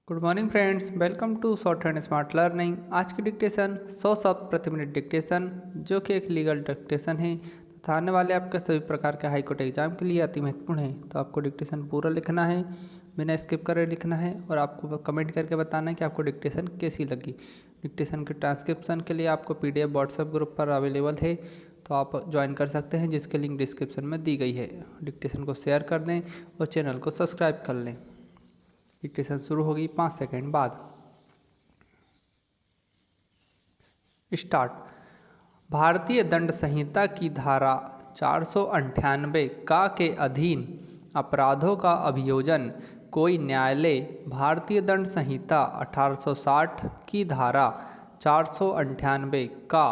Good morning friends, welcome to short and smart learning. आज की dictation 100 शब्द प्रति मिनट डिक्टेशन, जो कि एक लीगल डिक्टेशन है तथा आने वाले आपके सभी प्रकार के हाई कोर्ट एग्जाम के लिए अति महत्वपूर्ण है। तो आपको डिक्टेशन पूरा लिखना है, बिना स्किप करे लिखना है और आपको कमेंट करके बताना है कि आपको डिक्टेशन कैसी लगी। डिक्टेशन के ट्रांसक्रिप्शन के लिए आपको PDF व्हाट्सएप ग्रुप पर अवेलेबल है, तो आप ज्वाइन कर सकते हैं, जिसकी लिंक डिस्क्रिप्शन में दी गई है। डिक्टेशन को शेयर कर दें और चैनल को सब्सक्राइब कर लें। डिक्टेशन शुरू होगी 5 सेकंड बाद। स्टार्ट। भारतीय दंड संहिता की धारा 498 का के अधीन अपराधों का अभियोजन कोई न्यायालय भारतीय दंड संहिता 1860 की धारा 498 का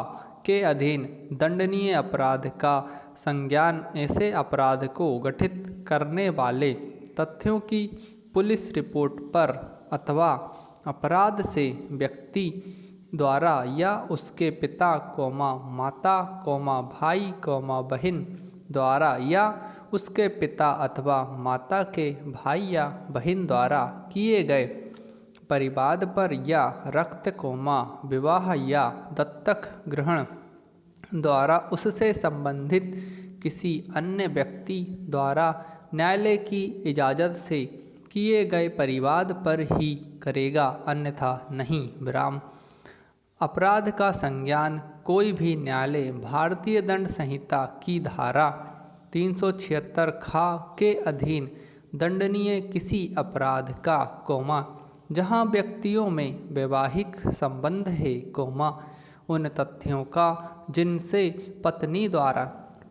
के अधीन दंडनीय अपराध का संज्ञान ऐसे अपराध को गठित करने वाले तथ्यों की पुलिस रिपोर्ट पर अथवा अपराध से व्यक्ति द्वारा या उसके पिता माता भाई बहन द्वारा या उसके पिता अथवा माता के भाई या बहन द्वारा किए गए परिवाद पर या रक्त विवाह या दत्तक ग्रहण द्वारा उससे संबंधित किसी अन्य व्यक्ति द्वारा न्यायालय की इजाज़त से किए गए परिवाद पर ही करेगा, अन्यथा नहीं। विराम। अपराध का संज्ञान कोई भी न्यायालय भारतीय दंड संहिता की धारा 376 खा के अधीन दंडनीय किसी अपराध का जहां व्यक्तियों में वैवाहिक संबंध है उन तथ्यों का जिनसे पत्नी द्वारा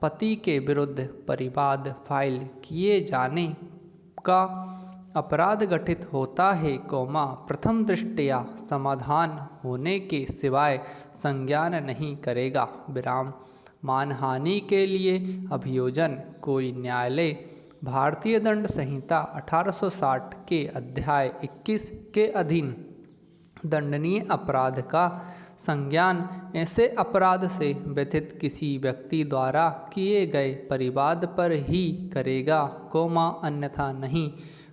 पति के विरुद्ध परिवाद फाइल किए जाने का अपराध गठित होता है प्रथम दृष्टया समाधान होने के सिवाय संज्ञान नहीं करेगा। विराम। मानहानि के लिए अभियोजन कोई न्यायालय भारतीय दंड संहिता 1860 के अध्याय 21 के अधीन दंडनीय अपराध का संज्ञान ऐसे अपराध से व्यथित किसी व्यक्ति द्वारा किए गए परिवाद पर ही करेगा, अन्यथा नहीं।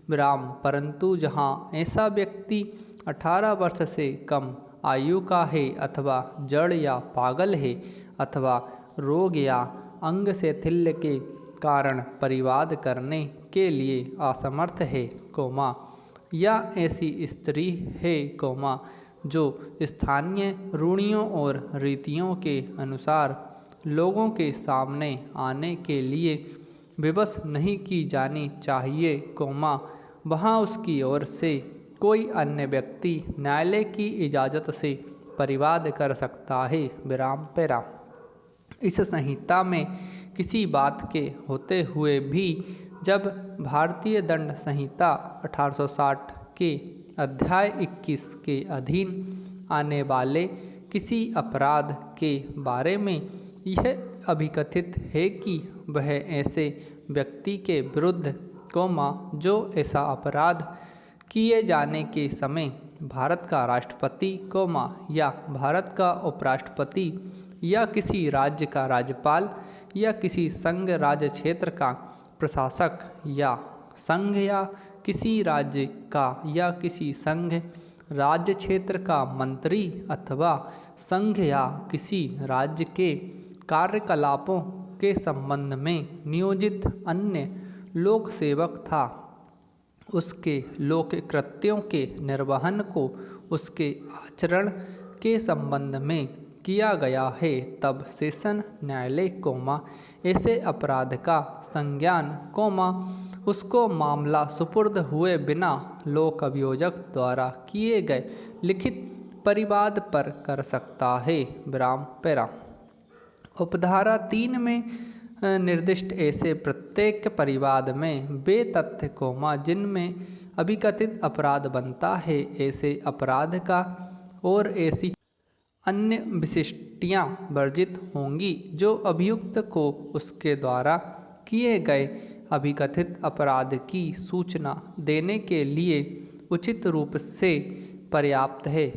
विराम। परंतु जहां ऐसा व्यक्ति 18 वर्ष से कम आयु का है अथवा जड़ या पागल है अथवा रोग या अंग शैथिल्य के कारण परिवाद करने के लिए असमर्थ है या ऐसी स्त्री है जो स्थानीय रूढ़ियों और रीतियों के अनुसार लोगों के सामने आने के लिए विवश नहीं की जानी चाहिए वहाँ उसकी ओर से कोई अन्य व्यक्ति न्यायालय की इजाज़त से परिवाद कर सकता है। विराम पैरा। इस संहिता में किसी बात के होते हुए भी जब भारतीय दंड संहिता 1860 के अध्याय 21 के अधीन आने वाले किसी अपराध के बारे में यह अभिकथित है कि वह ऐसे व्यक्ति के विरुद्ध जो ऐसा अपराध किए जाने के समय भारत का राष्ट्रपति या भारत का उपराष्ट्रपति या किसी राज्य का राज्यपाल या किसी संघ राज्य क्षेत्र का प्रशासक या संघ या किसी राज्य का या किसी संघ राज्य क्षेत्र का मंत्री अथवा संघ या किसी राज्य के कार्यकलापों के संबंध में नियोजित अन्य लोक सेवक था, उसके लोक कृत्यों के निर्वहन को उसके आचरण के संबंध में किया गया है, तब सेशन न्यायालय ऐसे अपराध का संज्ञान उसको मामला सुपुर्द हुए बिना लोक अभियोजक द्वारा किए गए लिखित परिवाद पर कर सकता है। विराम पैरा। उपधारा 3 में निर्दिष्ट ऐसे प्रत्येक परिवाद में वे तथ्य जिनमें अभिकथित अपराध बनता है ऐसे अपराध का और ऐसी अन्य विशिष्टियाँ वर्जित होंगी जो अभियुक्त को उसके द्वारा किए गए अभिकथित अपराध की सूचना देने के लिए उचित रूप से पर्याप्त है।